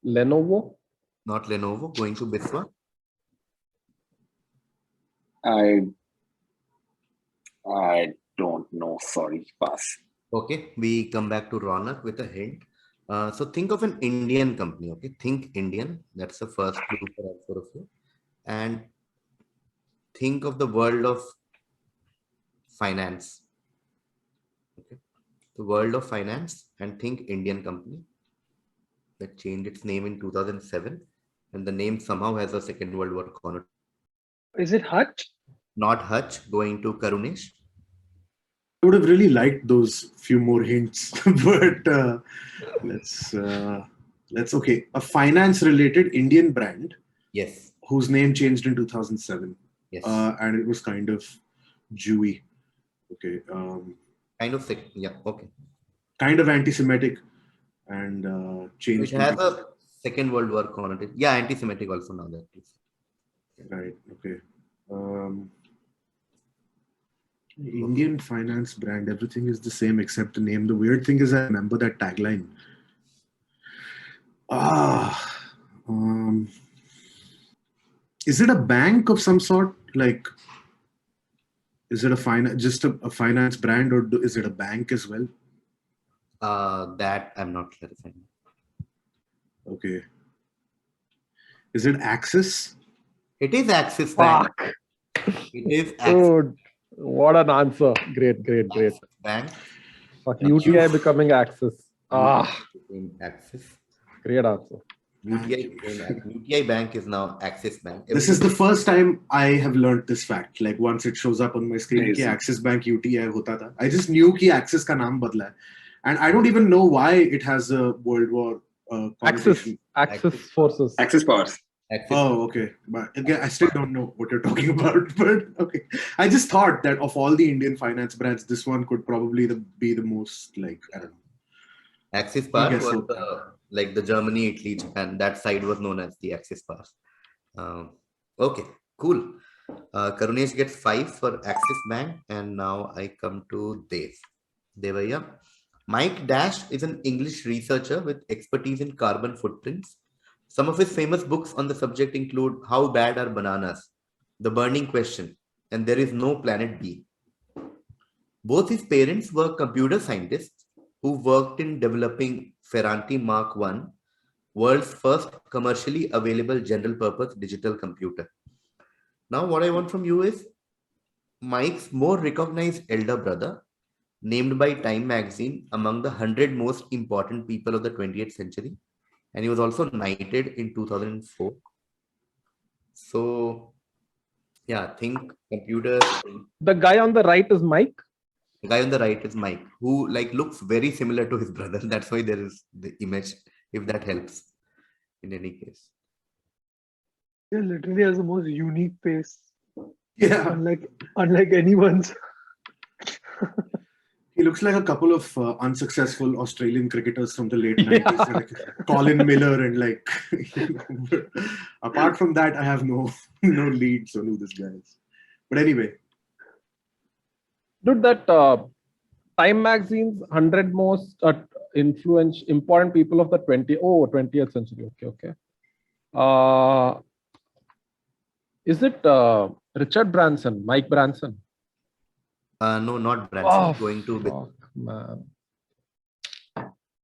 Lenovo? Not Lenovo. Going to Biswa. I don't know. Sorry, pass. Okay, we come back to Raunaq with a hint. So think of an Indian company. Okay, think Indian. That's the first clue for all 4 of you. And think of the world of finance. Okay, the world of finance, and think Indian company that changed its name in 2007, and the name somehow has a Second World War connotation. Is it Hutch? Not Hutch. Going to Karunesh. I would have really liked those few more hints, but let's okay. A finance-related Indian brand. Yes. Whose name changed in 2007. Yes. And it was kind of Jewy. Okay. Kind of sick. Yeah. Okay. Kind of anti-Semitic, and changed. It has a Second World War connotation. Yeah, anti-Semitic also now that is. Right. Okay. Indian finance brand. Everything is the same except the name. The weird thing is, I remember that tagline. Is it a bank of some sort? Like, is it just a finance brand, or is it a bank as well? That I'm not clarifying. Okay. Is it Axis? It is Axis Bank. Fuck. It is Axis Dude, what an answer. Great. Bank. Fuck, UTI becoming Axis. Axis. Great answer. UTI Bank is now Axis Bank. This is the first time I have learned this fact. Like, once it shows up on my screen, ki Axis Bank UTI hota tha. I just knew ki Axis ka naam badla hai. And I don't even know why it has a World War connotation. Axis forces. Axis powers. Oh, okay. But again, I still don't know what you're talking about. But okay, I just thought that of all the Indian finance brands, this one could probably be the most, like, I don't know. Axis powers was like the Germany, Italy, Japan. That side was known as the Axis powers. Okay, cool. Karunesh gets 5 for Axis Bank, and now I come to Devaiah. Mike Dash is an English researcher with expertise in carbon footprints. Some of his famous books on the subject include How Bad Are Bananas?, The Burning Question, and There Is No Planet B. Both his parents were computer scientists, who worked in developing Ferranti Mark I, world's first commercially available general purpose digital computer. Now, what I want from you is Mike's more recognized elder brother, named by Time magazine among the 100 most important people of the 20th century. And he was also knighted in 2004. So, yeah, I think computers. The guy on the right is Mike. The guy on the right is Mike, who like looks very similar to his brother. That's why there is the image, if that helps in any case. He literally has the most unique face, Yeah, unlike anyone's. he looks like a couple of unsuccessful Australian cricketers from the late 90s, like Colin Miller and like. Apart from that, I have no leads on who this guy is. But anyway, Dude, that Time magazine's 100 most important people of the 20th century. Okay. Is it Richard Branson, Mike Branson? No, not Branson. Oh, Going to fuck, man.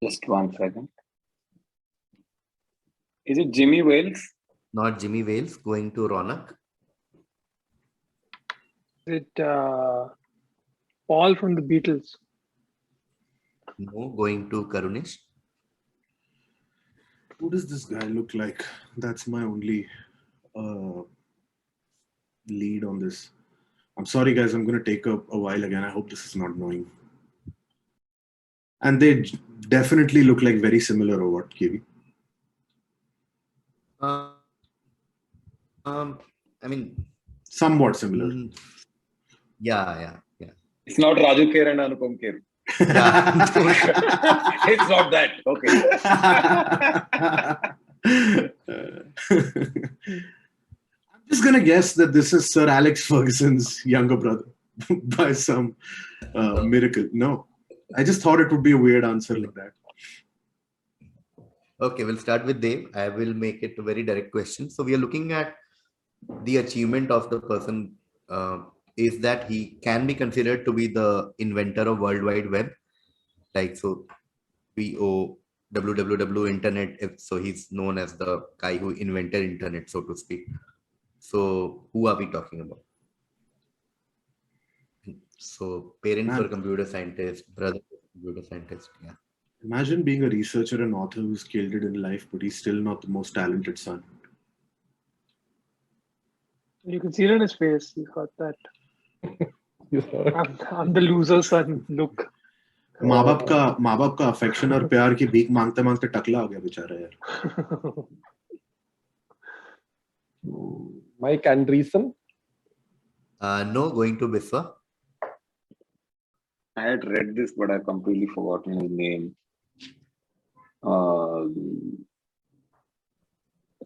Just 1 second. Is it Jimmy Wales? not Jimmy Wales. Going to Raunaq. Is it Paul from the Beatles? No, going to Karunesh. who does this guy look like? That's my only lead on this. I'm sorry, guys. I'm going to take a while again. I hope this is not annoying. And they definitely look like very similar or what, KV? I mean, Somewhat similar. yeah. It's not Raju Kher and Anupam Kher. Yeah. It's not that. Okay. I'm just going to guess that this is Sir Alex Ferguson's younger brother by some miracle. No, I just thought it would be a weird answer like that. Okay, we'll start with Dev. I will make it a very direct question. So we are looking at the achievement of the person is that he can be considered to be the inventor of World Wide Web. Like, so we owe www internet. So he's known as the guy who invented internet, so to speak. So who are we talking about? So parents were computer scientists, brother was computer scientist. Yeah. Imagine being a researcher and author who's killed it in life, but he's still not the most talented son. You can see it in his face. He's got that. I'm the loser son look. माँ बाप का affection और प्यार की भीख मांगते मांगते टकला हो गया बेचारा यार. Mike Andreessen. No, going to Biswa. I had read this, but I've completely forgotten his name.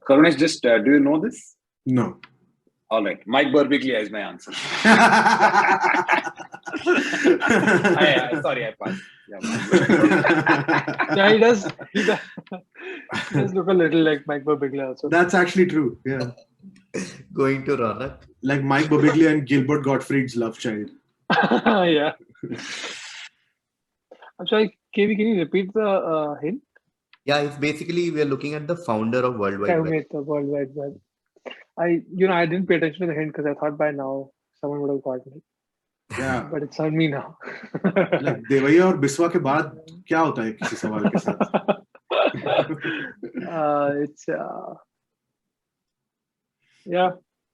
Karunesh, just do you know this? No. All right. Mike Birbiglia is my answer. Sorry, I passed. Yeah, he does look a little like Mike Birbiglia also. That's actually true. Yeah. Going to Raunaq. Like Mike Birbiglia and Gilbert Gottfried's love child. Yeah. I'm sorry, KV, can you repeat the hint? Yeah, it's basically we are looking at the founder of World Wide I Web. made the World Wide Web. I didn't pay attention to the hint because I thought by now someone would have gotten it. Yeah. But it's on me now. Like Devaiah और बिस्वा के बाद क्या होता है किसी सवाल के साथ?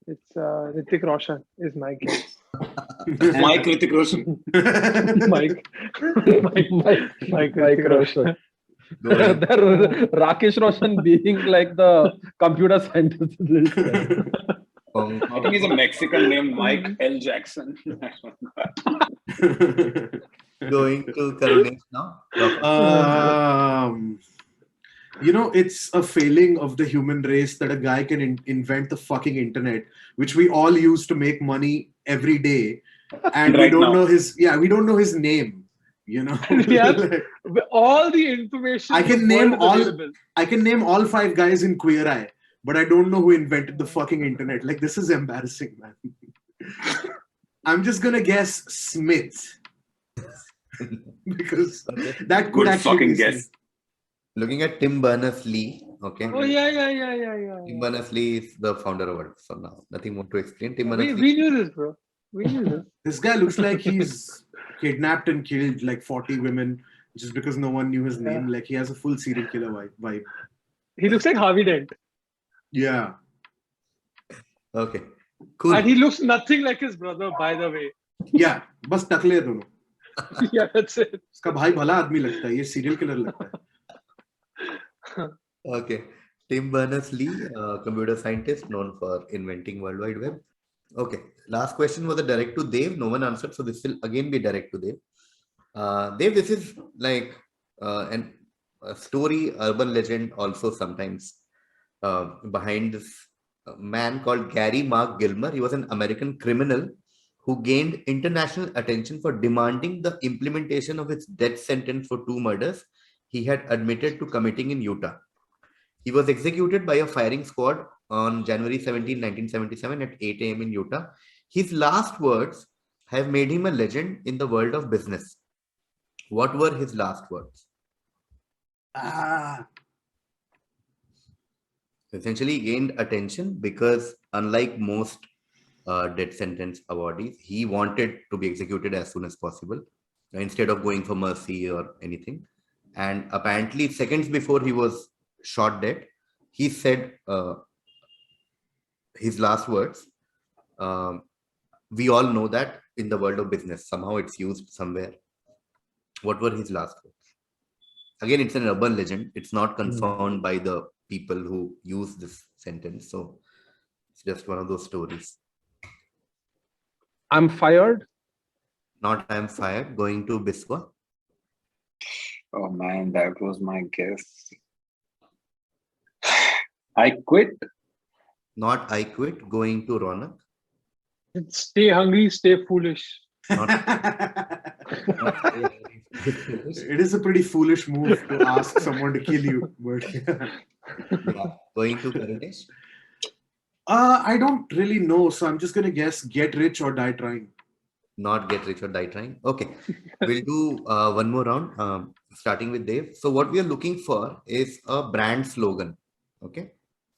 It's Hrithik Roshan is my guess. Mike Hrithik Roshan. Mike Mike Roshan. Rakesh Roshan being like the computer scientist. I think he's a Mexican named Mike L. Jackson. Going to Karunesh now. It's a failing of the human race that a guy can invent the fucking internet, which we all use to make money every day, and Right we don't now. know his name. Yeah, all the information. I can in the name world is all- available. I can name all 5 guys in Queer Eye, but I don't know who invented the fucking internet. Like, this is embarrassing, man. I'm just gonna guess Smith. because Okay. that could Good actually fucking be guess. Looking at Tim Berners-Lee. Okay. Oh yeah. Tim Berners-Lee is the founder of it. So now nothing more to explain. Tim We Berners-Lee. knew this, bro. We knew this. This guy looks like he's kidnapped and killed like 40 women just because no one knew his name. Like he has a full serial killer vibe. He looks like Harvey Dent, Yeah. Okay. Cool. and he looks nothing like his brother, by the way. Yeah. बस टकले हैं दोनों. Yeah, that's it. इसका भाई भला आदमी लगता है. ये serial killer लगता है. Okay. Tim Berners-Lee, computer scientist known for inventing World Wide Web. Okay. Last question was a direct to Dev. No one answered, so this will again be direct to Dev. Dev, this is like a story, urban legend also sometimes behind this man called Gary Mark Gilmer. He was an American criminal who gained international attention for demanding the implementation of his death sentence for 2 murders he had admitted to committing in Utah. He was executed by a firing squad on January 17, 1977 at 8 a.m. in Utah. His last words have made him a legend in the world of business. What were his last words? Essentially, he gained attention because unlike most death sentence awardees, he wanted to be executed as soon as possible instead of going for mercy or anything. And apparently, seconds before he was shot dead, he said his last words. We all know that in the world of business, somehow it's used somewhere. What were his last words? Again, it's an urban legend. It's not confirmed by the people who use this sentence. So it's just one of those stories. I'm fired. Not I'm fired. Going to Biswa. Oh man, that was my guess. I quit. Not I quit. Going to Raunaq. Stay hungry, stay foolish. Not, It is a pretty foolish move to ask someone to kill you, but yeah. Going to Karunesh. I don't really know, so I'm just gonna guess get rich or die trying. Not get rich or die trying. Okay, we'll do one more round, starting with Dave. So what we are looking for is a brand slogan. Okay,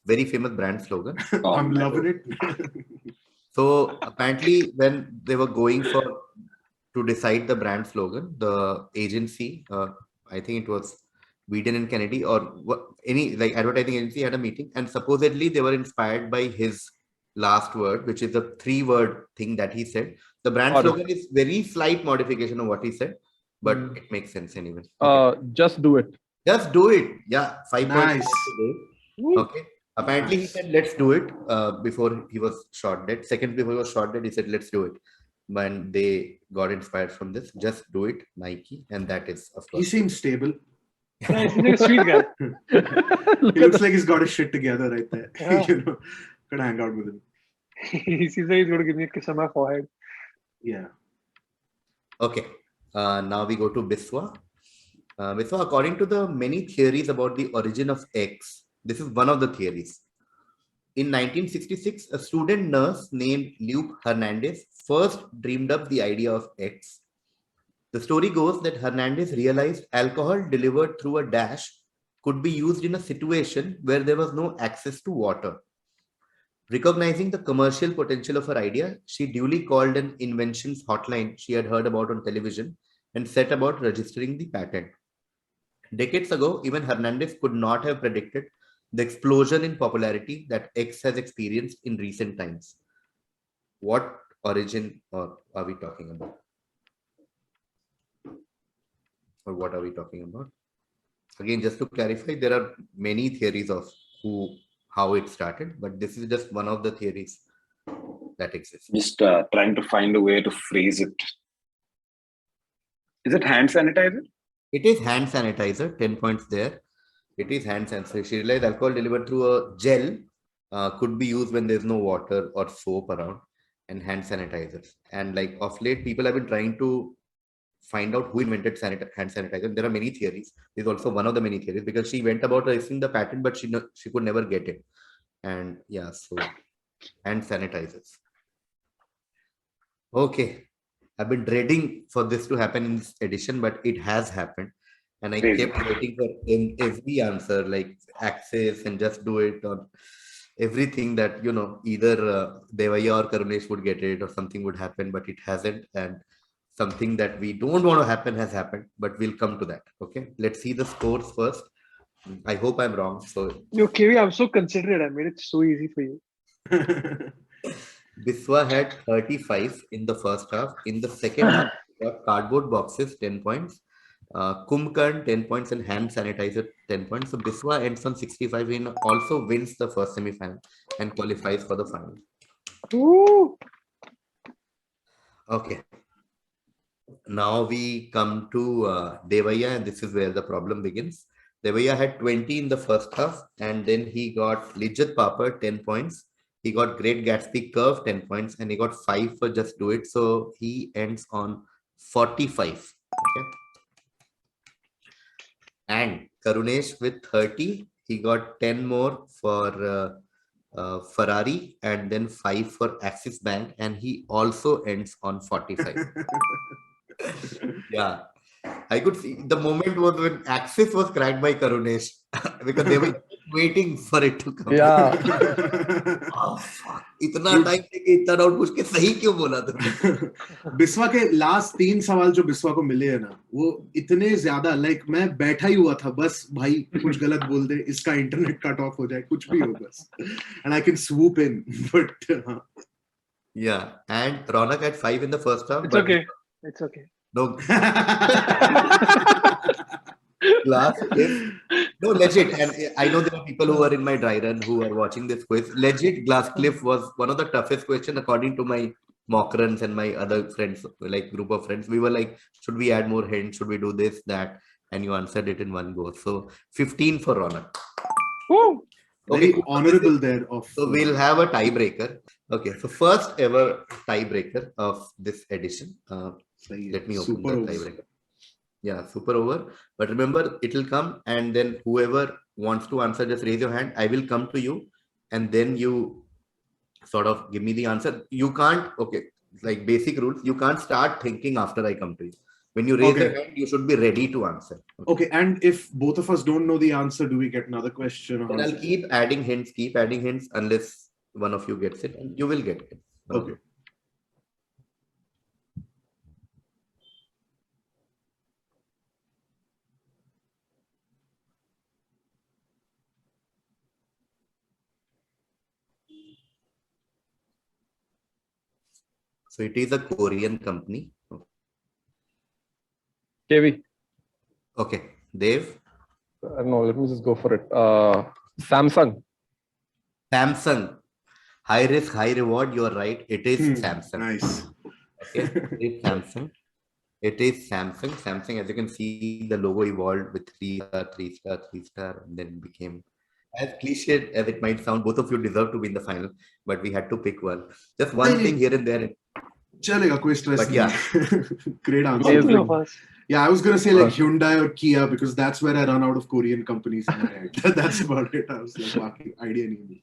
very famous brand slogan. Oh, I'm my loving God. it. So apparently, when they were going to decide the brand slogan, the agency, I think it was Whedon and Kennedy or any like advertising agency had a meeting, and supposedly they were inspired by his last word, which is a 3-word thing that he said. The brand slogan is very slight modification of what he said, but it makes sense anyway. Okay. Just do it. Just do it. Yeah, 5 Nice. points today. Okay. Apparently, he said, let's do it before he was shot dead. Seconds before he was shot dead, he said, let's do it. When they got inspired from this, just do it, Nike. And that is, of He course. seems stable. Yeah, he's like a sweet guy. He looks like he's got his shit together right there. Yeah. Could hang out with him. He seems like he's going to give me a kiss on my forehead. Yeah. Okay. Now we go to Biswa. Biswa, according to the many theories about the origin of X, this is one of the theories. In 1966, a student nurse named Luke Hernandez first dreamed up the idea of X. The story goes that Hernandez realized alcohol delivered through a dash could be used in a situation where there was no access to water. Recognizing the commercial potential of her idea, she duly called an inventions hotline she had heard about on television and set about registering the patent. Decades ago, even Hernandez could not have predicted the explosion in popularity that X has experienced in recent times. What origin are we talking about? Or what are we talking about? Again, just to clarify, there are many theories of how it started, but this is just one of the theories that exists. Just trying to find a way to phrase it. Is it hand sanitizer? It is hand sanitizer, 10 points there. It is hand sanitizer. She realized alcohol delivered through a gel could be used when there's no water or soap around, and hand sanitizers. And like of late, people have been trying to find out who invented hand sanitizer. There are many theories. This is also one of the many theories because she went about registering the patent, but she could never get it. And yeah, so hand sanitizers. Okay. I've been dreading for this to happen in this edition, but it has happened. And I Crazy. kept waiting for every answer, like access and just do it, or everything that, either Devaiah or Karunesh would get it or something would happen, but it hasn't. And something that we don't want to happen has happened, but we'll come to that. Okay, let's see the scores first. I hope I'm wrong. So Yo, KV, I'm so considerate. I made it so easy for you. Biswa had 35 in the first half. In the second half, he got cardboard boxes, 10 points. Kumbhkarn, 10 points, and hand sanitizer, 10 points. So Biswa ends on 65 and also wins the first semi-final and qualifies for the final. Ooh. Okay. Now we come to Devaiah, and this is where the problem begins. Devaiah had 20 in the first half, and then he got Lijjat Papad, 10 points. He got Great Gatsby Curve, 10 points, and he got 5 for Just Do It. So he ends on 45. Okay. And Karunesh with 30, he got 10 more for Ferrari and then 5 for Axis Bank, and he also ends on 45. Yeah, I could see the moment was when Axis was cracked by Karunesh because they were waiting for it to come. Yeah. Oh, fuck. इतना time लेके इतना doubt पूछ के सही क्यों बोला तुमने? बिस्वा के लास्ट 3 सवाल जो बिस्वा को मिले हैं ना, वो इतने ज्यादा, लाइक मैं बैठा ही हुआ था, बस भाई कुछ गलत बोल दे, इसका इंटरनेट कट ऑफ हो जाए, कुछ भी हो बस, and I can swoop in, but Yeah, and Raunaq had 5 in the first half. It's but okay. It's okay. No. Glass cliff. No, legit. And I know there are people who are in my dry run who are watching this quiz. Legit, Glass Cliff was one of the toughest questions according to my mock runs and my other friends, like group of friends. We were like, should we add more hints? Should we do this, that? And you answered it in one go. So 15 for Raunaq. Woo. very Okay, honorable there. So we'll have a tiebreaker. Okay, so first ever tiebreaker of this edition. Let me open Super the over. tiebreaker. Yeah, super over. But remember, it will come, and then whoever wants to answer, just raise your hand. I will come to you, and then you sort of give me the answer. You can't, okay, like basic rules, you can't start thinking after I come to you. When you raise your hand, you should be ready to answer. Okay, and if both of us don't know the answer, do we get another question? Then I'll keep adding hints unless one of you gets it, and you will get it. Okay. So it is a Korean company. KV. Okay, Dev. No, let me just go for it. Samsung. Samsung. High risk, high reward. You're right. It is Samsung. Nice. Okay, it is Samsung. It is Samsung. Samsung, as you can see, the logo evolved with 3-star, 3-star, 3-star, and then became, as cliched as it might sound, both of you deserve to be in the final, but we had to pick one. Just one thing here and there. Chalega, कोई stress But yeah. नहीं. Great answer. Amazing. Both of us. Yeah, I was gonna say like Hyundai or Kia because that's where I run out of Korean companies in my head. That's about it. I was like, "Waki, idea nahi."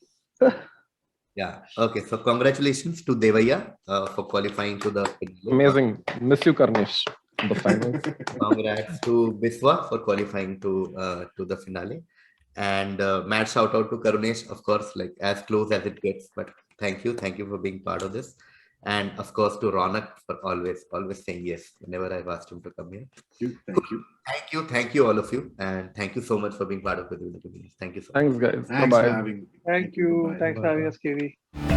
Yeah. Okay. So congratulations to Devaiah for qualifying to the finale. Amazing. Miss you, Karunesh. The finals. Congrats to Biswa for qualifying to the finale. And mad shout out to Karunesh, of course, like as close as it gets. But thank you for being part of this. And of course to Raunaq for always saying yes whenever I've asked him to come here. Thank you all of you, and thank you so much for being part of KVizzing With The Comedians. Thank you so much. Thanks, guys. Thanks Bye-bye. for having me. Thank you. Bye. Thanks for having us, KV.